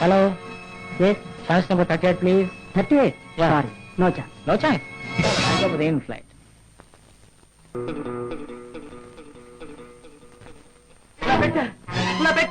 Hello chance number 38 please. 38? Sorry, no chance. No chance. Rain flight. నా పెట్ట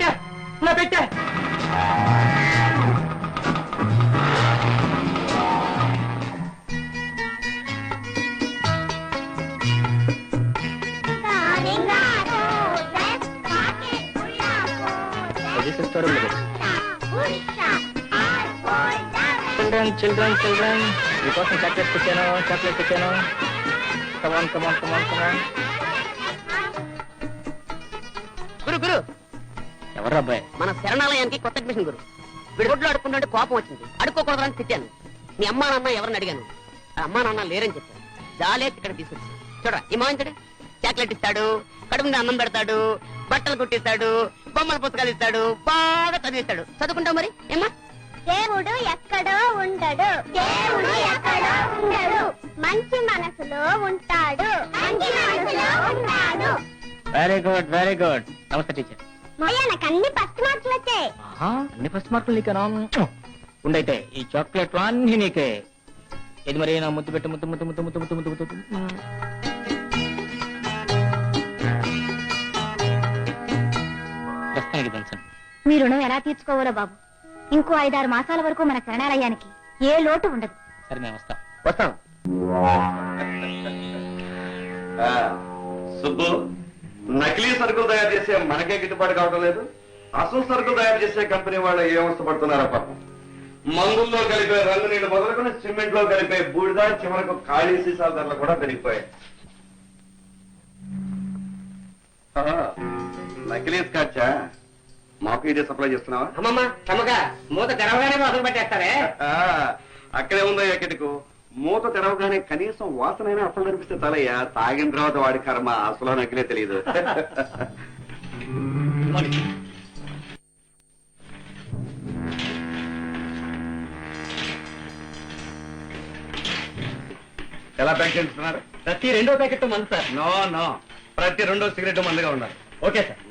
children మీకోసం chocolate తెచ్చాను. కమాన్. గురు ఎవరు అబ్బాయి? మన శరణాలయానికి కొత్త అడ్మిషన్ గురు. విడగొడ్లు అడుక్కుంటుంటే కోపం వచ్చింది. అడుక్కోకూడదని తిట్టాను. మీ అమ్మా నాన్న ఎవరిని అడిగాను. అమ్మా నాన్న లేరని చెప్పాను. జాలే ఇక్కడ తీసుకొచ్చాను. చూడ ఈ మాంచడు చాక్లెట్ ఇస్తాడు, కడుపు మీద అన్నం పెడతాడు, బట్టలు కుట్టిస్తాడు, బొమ్మల పుస్తకాలు ఇస్తాడు, బాగా చదివిస్తాడు. చదువుకుంటావు మరి ఏమ్మా? దేవుడు ఎక్కడో ఉండడు, మంచి మనసులో ఉంటాడు. Very good. నమస్తే టీచర్. నాకు అన్ని ఫస్ట్ మార్కులు వచ్చాయి. అన్ని ఫస్ట్ మార్కులు నీకేనా? ఉండైతే ఈ చాక్లెట్లు అన్ని నీకే. ఇది మరి నా ముద్దు పెట్టు. ప్రస్తుతానికి దంచండి. మీ రుణం ఎలా తీర్చుకోవాలో బాబు. ఇంకో 5-6 మాసాల వరకు మన శరణాలయానికి ఏ లోటు ఉండదు. సరే మేము వస్తాం. సుబ్బు, నకిలీ సరుకులు తయారు చేసే మనకే గిట్టుబాటు కావడం లేదు. అసలు సరుకులు తయారు చేసే కంపెనీ వాళ్ళు ఏ అవస్థ పడుతున్నారో పాపం. మందుల్లో కలిపే రంగు నీళ్లు మొదలుకొని సిమెంట్ లో కలిపే బూడిద, చివరకు ఖాళీ సీసాల ధరలు కూడా పెరిగిపోయాయి. నకిలీ స్కాచా? మాకు ఇదే సప్లై చేస్తున్నావా? అమ్మమ్మ తమగా మూత తెరవగానే వాసన పట్టేస్తారే. అక్కడే ఉందో ఎక్కడికు. మూత తెరవగానే కనీసం వాసనైనా అసలు కనిపిస్తే చాలయ్యా. తాగిన తర్వాత వాడి కర్మ అసలు నకిలే తెలియదు. ఎలా ప్యాక్ చేస్తున్నారు? ప్రతి 2వ ప్యాకెట్ మందు సార్. నో, ప్రతి 2వ సిగరెట్ మందుగా ఉండాలి. Okay sir.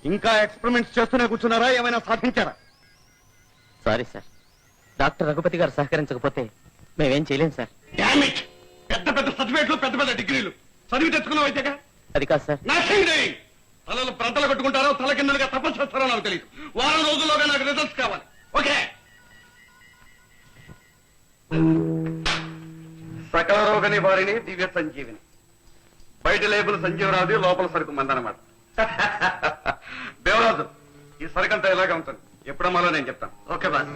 ఇంకా ఎక్స్పెరిమెంట్స్ చేస్తూనే కూర్చున్నారా? ఏమైనా సాధించారా? సారీ సార్, డాక్టర్ రఘుపతి గారు సహకరించకపోతే మేమేం చేయలేం సార్. డామిట్! పెద్ద సర్టిఫికేట్లు, పెద్ద డిగ్రీలు చదివి తెచ్చుకున్నావు అయితేగా. అది కాదు సార్. తలలు ప్రాంతాలు కట్టుకుంటారో తల కిందలుగా తపస్సు చేస్తారో నాకు తెలియదు. వారం రోజుల్లోగా నాకు రిజల్ట్స్ కావాలి. ఓకే. సకల రోగ నివారిణి దివ్య సంజీవిని. బయట లేబుల్ సంజీవరాజు, లోపల సరుకు మందనమాట. దేవరాజు, ఈ సరుకంతా ఇలాగే ఉంటుంది. ఎప్పుడమ్మాలో నేను చెప్తాను. Okay boss.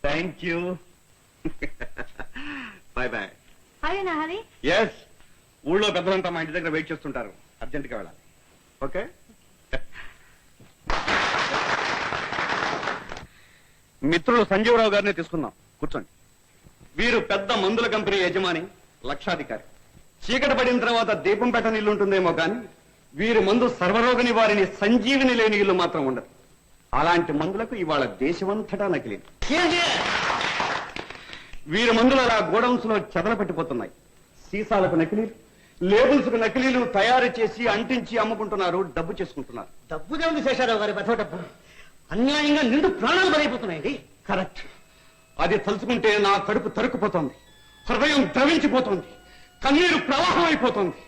Thank you. Bye. Yes, ఊళ్ళో పెద్దలంతా మా ఇంటి దగ్గర వెయిట్ చేస్తుంటారు. అర్జెంట్గా వెళ్ళాలి. ఓకే. మిత్రులు సంజీవరావు గారిని తీసుకుందాం. కూర్చోండి. వీరు పెద్ద మందుల కంపెనీ యజమాని, లక్షాధికారి. చీకటి పడిన తర్వాత దీపం పెట్టని ఇల్లు ఉంటుందేమో కానీ వీరి మందు సర్వరోగ నివారిని సంజీవిని లేని ఇల్లు మాత్రం ఉండదు. అలాంటి మందులకు ఇవాళ దేశమంతటా నకిలీ. వీరి మందులు అలా గోడౌన్స్ లో చెదలపెట్టిపోతున్నాయి. సీసాలకు నకిలీలు, లేబుల్స్ కు నకిలీలు తయారు చేసి అంటించి అమ్ముకుంటున్నారు, డబ్బు చేసుకుంటున్నారు. డబ్బు దేవుడు శేషారావు గారి బెథో డబ్బు అన్యాయంగా నిండు ప్రాణాలు బలైపోతున్నాయండి. కరెక్ట్. అది తలుచుకుంటే నా కడుపు తరుక్కుపోతోంది, హృదయం ద్రవించిపోతోంది, కన్నీరు ప్రవాహం అయిపోతోంది.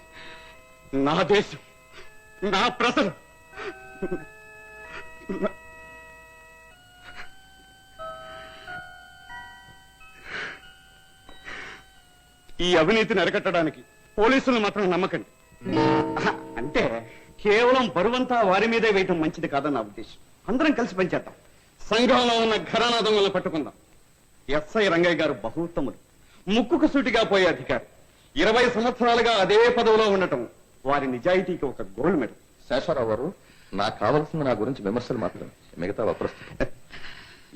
నా దేశం, నా ప్రజలు ఈ అవినీతిని అరికట్టడానికి పోలీసులు మాత్రం నమ్మకండి. ఆహా, అంటే కేవలం బరువంతా వారి మీదే వేయటం మంచిది కాదని నా ఉద్దేశం. అందరం కలిసి పనిచేద్దాం. సంఘంలో ఉన్న ఘరానా దొంగలను పట్టుకుందాం. ఎస్ఐ రంగయ్య గారు బహుత్తముడు, ముక్కుకు సూటిగా పోయే అధికారి. 20 సంవత్సరాలుగా అదే పదవిలో ఉండటం వారి నిజాయితీకి ఒక గోల్డ్ మెడల్. శేషారావు గారు, నాకు కావాల్సింది నా గురించి విమర్శలు మాత్రమే, మిగతా అప్రస్తుతం.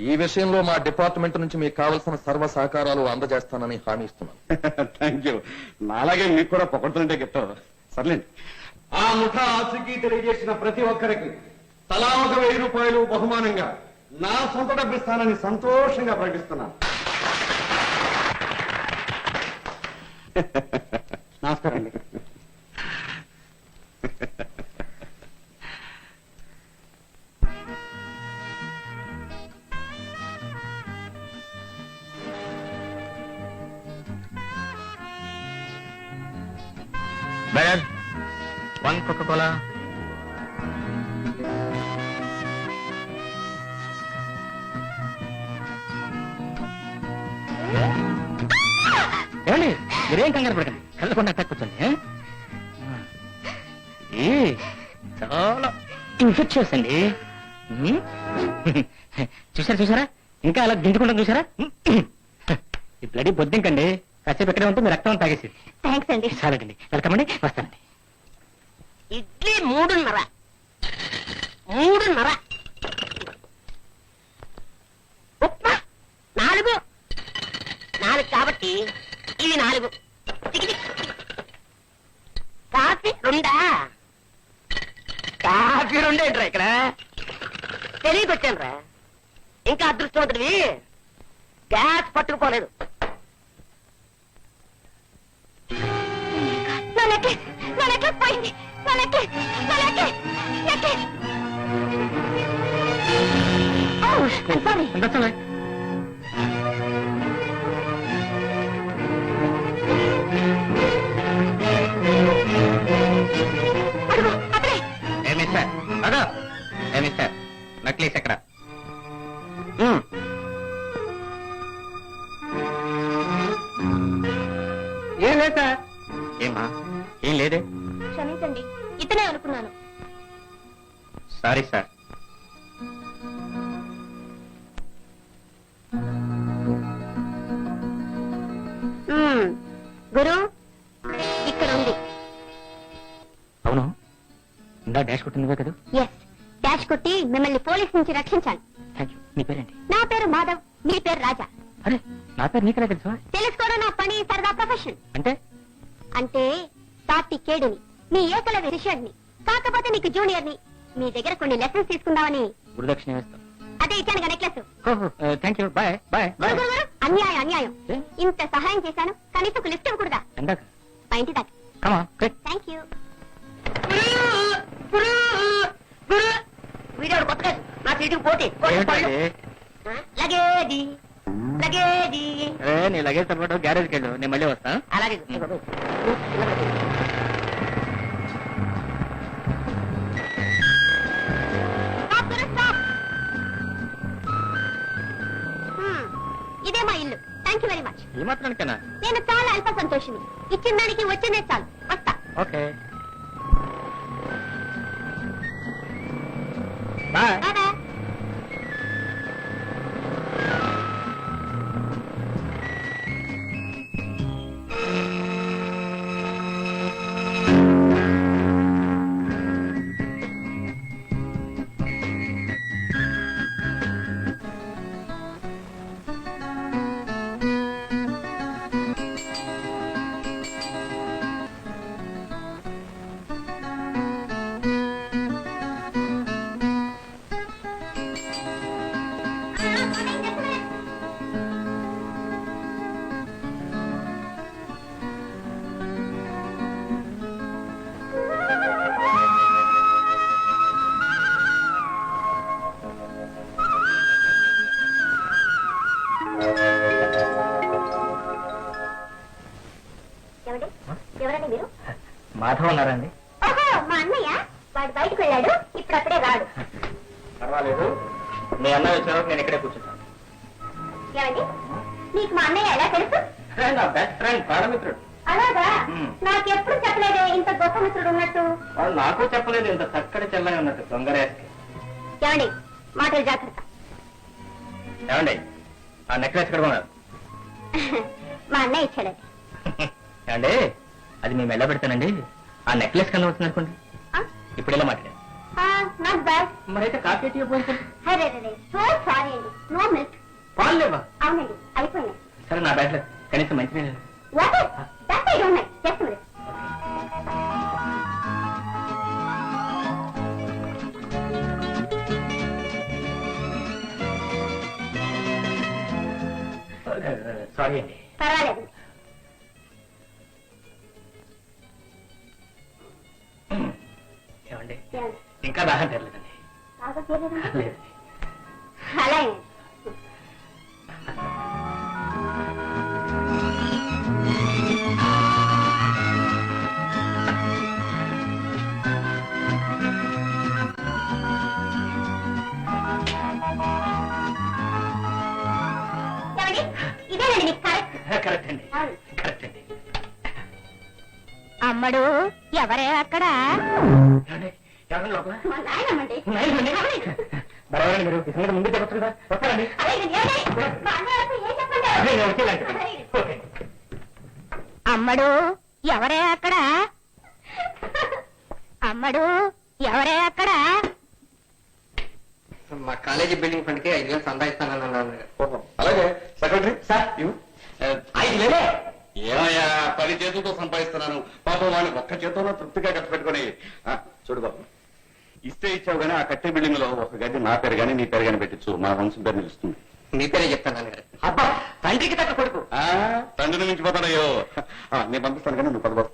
ఈ విషయంలో మా డిపార్ట్మెంట్ నుంచి మీకు కావలసిన సర్వ సహకారాలు అందజేస్తానని హామీ ఇస్తున్నాను. Thank you. నాలాగే మీకు కూడా పొగడుతుంటే చెప్తారు. సర్లేండి. ఆ ముఠా ఆచూకీ తెలియజేసిన ప్రతి ఒక్కరికి తలా 1000 రూపాయలు బహుమానంగా నా సొంత డబ్బు ఇస్తానని సంతోషంగా ప్రకటిస్తున్నాను. నమస్కారం అండి. Better. 1 Coca-Cola. ఏమండి, మీరేం కంగారు పడకండి, కళ్ళకుండా కూర్చోండి. ఇది చాలా ఇన్ఫెక్షన్ అండి. చూసారా ఇంకా అలా దించుకుంటాం చూసారా? ఈ బ్లడీ బొద్దింకండి, కాసేపు ఎక్కడే ఉంటే మీ రక్తం తాగేసి. థ్యాంక్స్ అండి. చాలండి, వెల్కమ్ అండి, వస్తానండి. ఇడ్లీ 3:30. 3:30. ఉప్మా 4. 4 కాబట్టి ఇవి 4. కాఫీ 2. కాఫీ 2 ఏంట్రా ఇక్కడ? తెలియకొచ్చాను రా. ఇంకా అదృష్టవంతుడివి, గ్యాస్ పట్టుకుపోలేదు. నా నెక్లెస్ పోయింది. నా necklace. Sorry. That's all right. Necklace ఎక్కడ? ఏం లేదు సార్. ఏమా? ఏం లేదే. క్షమించండి, ఇతనే అనుకున్నాను. Sorry sir. గురు, ఇక్కడ ఉంది. అవును, ఇందా డాష్ కొట్టిందివే కదా? ఎస్, డాష్ కొట్టి మిమ్మల్ని పోలీస్ నుంచి రక్షించాను. Thank you. నీ పేరేంటి? నా పేరు మాధవ్, మీ పేరు రాజా. అరే, నా పేరు నీకెలా తెలుసా? తెలుసుకోవడం నా పని, సరదా ప్రొఫెషన్. అంటే సాటి కేడుని, మీ ఏకలవ్య శిష్యుడిని, కాకపోతే నీకు జూనియర్ని. మీ దగ్గర కొన్ని లెసన్స్ తీసుకుందామని. గురుదక్షిణ వేస్తాం. అదే ఇచ్చాను necklace. Thank you. Bye bye bye. అన్యాయం అన్యాయం. ఏ? ఇంత సహాయం చేశాను, కనీసం ఒక లిఫ్ట్ ఇవ్వకూడదా? ఎందాక? మా ఇంటి దాకా. కమా క్విక్. Thank you. వీడియో కొత్తగా నా సీటుకు పోటీ. Luggage luggage. నీ లగేజ్ తప్పకుండా గ్యారేజ్కి వెళ్ళు, నేను మళ్ళీ వస్తా. అలాగే. ఇదే మా ఇల్లు. Thank you very much. ఈ మాత్రానికేనా? నేను చాలా అల్ప సంతోషిని. ఇచ్చిన దానికి వచ్చిందే చాలు. వస్తా. Okay bye. బాయ్. ఎవరండి మీరు? మాధవ్ ఉన్నారండి? ఓహో, మా అన్నయ్య. వాడు బయటకు వెళ్ళాడు, ఇప్పుడప్పుడే రాడు. పర్వాలేదు, మీ అన్నయ్య వచ్చేవరకు నేను ఇక్కడే కూర్చుంటాను. ఏమండి, నీకు మా అన్నయ్య ఎలా తెలుసు? నా బెస్ట్ ఫ్రెండ్ ప్రాణమిత్రుడు. అలాగా నాకెప్పుడు చెప్పలేదే ఇంత గొప్ప మిత్రుడు ఉన్నట్టు. వాళ్ళు నాకు చెప్పలేదు ఇంత చక్కటి చెల్లగా ఉన్నట్టు దొంగరేసి. ఏమండి మాటలు జాగ్రత్త. ఏమండి ఆ నెక్లెస్ ఎక్కడ కొన్నారు? మా అన్నయ్య ఇచ్చాడండి. ఏమండి అది మేము ఎలా పెడతానండి? ఆ నెక్లెస్ కన్నా వచ్చింది అనుకోండి. ఇప్పుడు ఎలా మాట్లాడారు? Not bad. మరైతే కాఫీ టీ పోయింది. అరే సో సారీ అండి. No milk. పాలు లేవా? అవునండి అయిపోయింది. సరే నా బ్యాట్లో కనీసం మంచి what that I don't know. Just minute. Sorry అండి. పర్వాలేదు. ఏమండి ఇంకా దాహం తెరలేదండి. బాగా తీరలేదా? లేదు. అలాగే. ఏమండి ఇదేనండి మీకు కరెక్ట్. కరెక్ట్ అండి. అవును. కరెక్ట్ అండి. అమ్మడు ఎవరే అక్కడ? ఏమండి ఎవరండి లోపల? మా నాయనమ్మండి. నాయనమ్మండి? బరవరండి మీరు ఈ సంగతి ముందు చెప్పచ్చు కదా. వస్తారండి. అదే నేను వచ్చేలాంటి. ఓకే. అమ్మడు ఎవరే అక్కడ? అమ్మడు ఎవరే అక్కడ? మా కాలేజీ బిల్డింగ్ ఫండ్కి 5,000 సంపాదిస్తానన్నాను. అలాగే సెక్రటరీ సార్ ఇవ్వు. 5 వేలే. ఏమయ్యా 10 చేతులతో సంపాదిస్తున్నాను, పాపం వాడిని ఒక్క చేతిలో తృప్తిగా ఖర్చు పెట్టుకుని. చూడు బాబు, ఇస్తే ఇచ్చావు కానీ ఆ కట్టే బిల్డింగ్ లో ఒక గది నా పేరు కానీ నీ పేరు కానీ పెట్టించు, మా వంశం పేరు నిలుస్తుంది. మీ పేరే చెప్తాను నాన్నగారు. అబ్బా తండ్రికి తగ్గ కొడుకు. తండ్రిని మించిపోతాడయ్యో. నేను పంపిస్తాను కానీ నువ్వు పదబాబు.